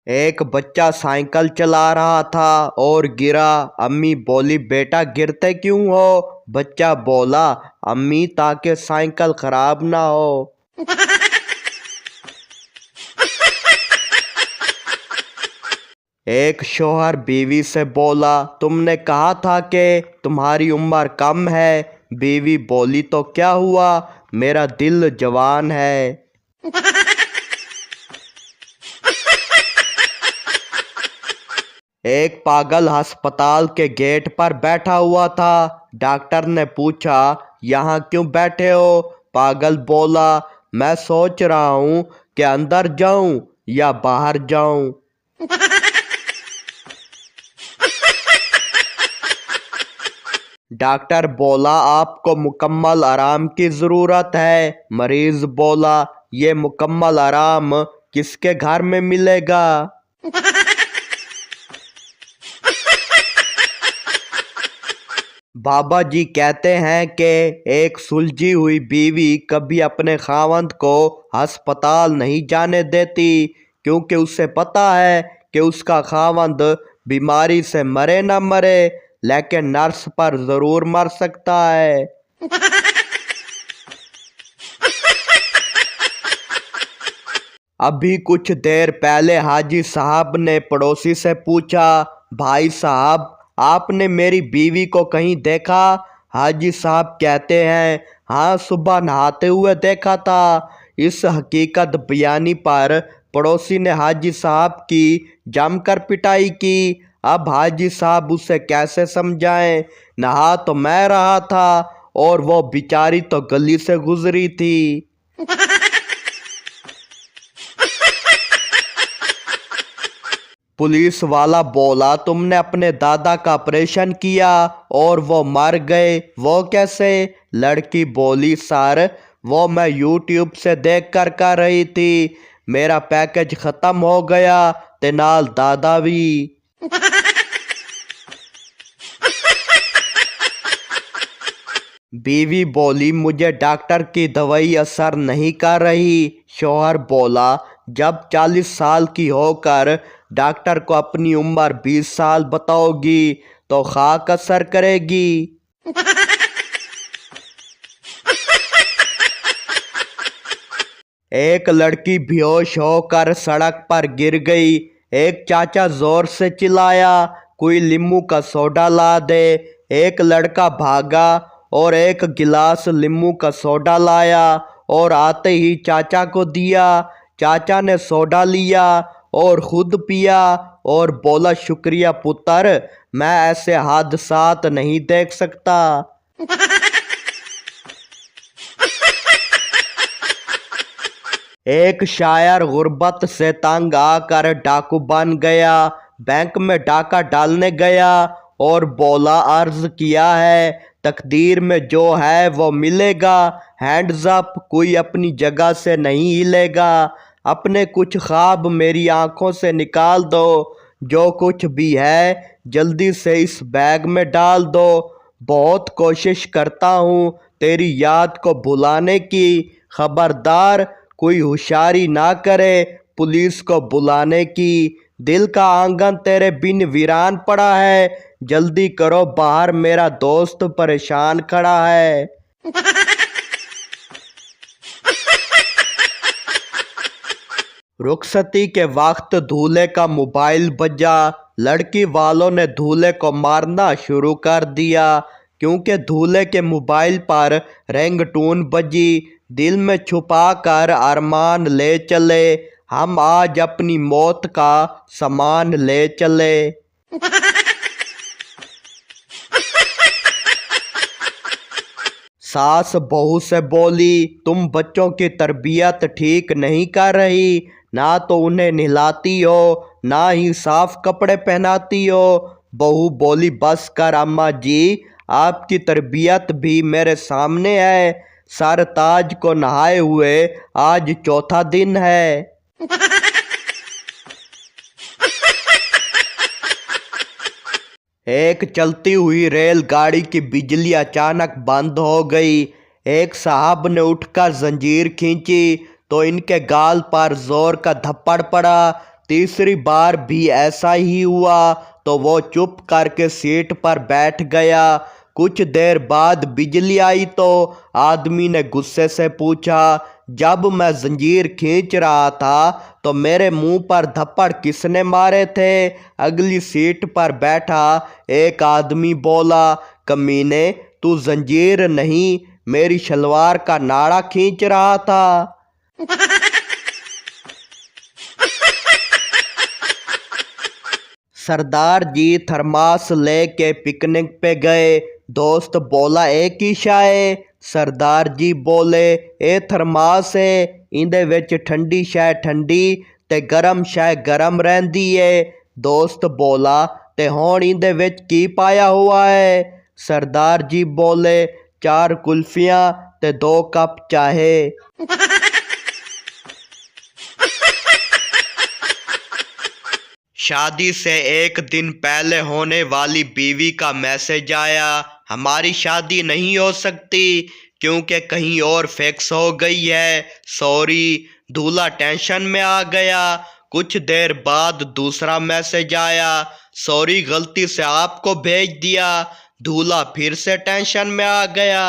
एक बच्चा साइकिल चला रहा था और गिरा। अम्मी बोली, बेटा गिरते क्यों हो? बच्चा बोला, अम्मी ताकि साइकिल खराब ना हो। एक शौहर बीवी से बोला, तुमने कहा था कि तुम्हारी उम्र कम है। बीवी बोली, तो क्या हुआ, मेरा दिल जवान है। एक पागल अस्पताल के गेट पर बैठा हुआ था। डॉक्टर ने पूछा, यहाँ क्यों बैठे हो? पागल बोला, मैं सोच रहा हूँ कि अंदर जाऊं या बाहर जाऊं। डॉक्टर बोला, आपको मुकम्मल आराम की ज़रूरत है। मरीज बोला, ये मुकम्मल आराम किसके घर में मिलेगा? बाबा जी कहते हैं कि एक सुलझी हुई बीवी कभी अपने खावंद को अस्पताल नहीं जाने देती, क्योंकि उसे पता है कि उसका खावंद बीमारी से मरे न मरे, लेकिन नर्स पर ज़रूर मर सकता है। अभी कुछ देर पहले हाजी साहब ने पड़ोसी से पूछा, भाई साहब आपने मेरी बीवी को कहीं देखा? हाजी साहब कहते हैं, हाँ सुबह नहाते हुए देखा था। इस हकीकत बयानी पर पड़ोसी ने हाजी साहब की जमकर पिटाई की। अब हाजी साहब उसे कैसे समझाएं? नहा तो मैं रहा था और वो बेचारी तो गली से गुजरी थी। पुलिस वाला बोला, तुमने अपने दादा का ऑपरेशन किया और वो मर गए, वो कैसे? लड़की बोली, सर वो मैं यूट्यूब से देख कर रही थी। मेरा पैकेज ख़त्म हो गया ते नाल दादा भी। बीवी बोली, मुझे डॉक्टर की दवाई असर नहीं कर रही। शौहर बोला, जब 40 साल की होकर डॉक्टर को अपनी उम्र 20 साल बताओगी तो खाक असर करेगी। एक लड़की बेहोश होकर सड़क पर गिर गई। एक चाचा जोर से चिल्लाया, कोई लींबू का सोडा ला दे। एक लड़का भागा और एक गिलास लींबू का सोडा लाया और आते ही चाचा को दिया। चाचा ने सोडा लिया और खुद पिया और बोला, शुक्रिया पुत्र, मैं ऐसे हादसात नहीं देख सकता। एक शायर गुर्बत से तंग आकर डाकू बन गया। बैंक में डाका डालने गया और बोला, अर्ज किया है तकदीर में जो है वो मिलेगा। हैंड्स अप, कोई अपनी जगह से नहीं हिलेगा। अपने कुछ ख्वाब मेरी आंखों से निकाल दो। जो कुछ भी है जल्दी से इस बैग में डाल दो। बहुत कोशिश करता हूँ तेरी याद को भुलाने की। खबरदार कोई होशियारी ना करे पुलिस को बुलाने की। दिल का आंगन तेरे बिन वीरान पड़ा है। जल्दी करो बाहर, मेरा दोस्त परेशान खड़ा है। रुखसती के वक्त दूल्हे का मोबाइल बजा। लड़की वालों ने दूल्हे को मारना शुरू कर दिया, क्योंकि दूल्हे के मोबाइल पर रिंगटोन बजी। दिल में छुपा कर अरमान ले चले, हम आज अपनी मौत का सामान ले चले। सास बहू से बोली, तुम बच्चों की तरबियत ठीक नहीं कर रही। ना तो उन्हें नहलाती हो, ना ही साफ कपड़े पहनाती हो। बहू बोली, बस कर अम्मा जी, आपकी तरबियत भी मेरे सामने है। सर ताज को नहाए हुए आज चौथा दिन है। एक चलती हुई रेलगाड़ी की बिजली अचानक बंद हो गई। एक साहब ने उठकर जंजीर खींची तो इनके गाल पर जोर का थप्पड़ पड़ा। तीसरी बार भी ऐसा ही हुआ तो वो चुप करके सीट पर बैठ गया। कुछ देर बाद बिजली आई तो आदमी ने गुस्से से पूछा, जब मैं जंजीर खींच रहा था तो मेरे मुंह पर थप्पड़ किसने मारे थे? अगली सीट पर बैठा एक आदमी बोला, कमीने, तू जंजीर नहीं मेरी शलवार का नाड़ा खींच रहा था। सरदार जी थर्मास लेके पिकनिक पे गए। दोस्त बोला, एक ही शाय? सरदार जी बोले, ए थर्मास है, इंदे विच ठंडी शाय ठंडी ते गरम शाय गरम रहंदी है। दोस्त बोला, ते हुण इंदे विच की पाया हुआ है? सरदार जी बोले, 4 कुल्फियां ते 2 कप चाहे। शादी से एक दिन पहले होने वाली बीवी का मैसेज आया, हमारी शादी नहीं हो सकती क्योंकि कहीं और फिक्स हो गई है, सॉरी। दूल्हा टेंशन में आ गया। कुछ देर बाद दूसरा मैसेज आया, सॉरी गलती से आपको भेज दिया। दूल्हा फिर से टेंशन में आ गया।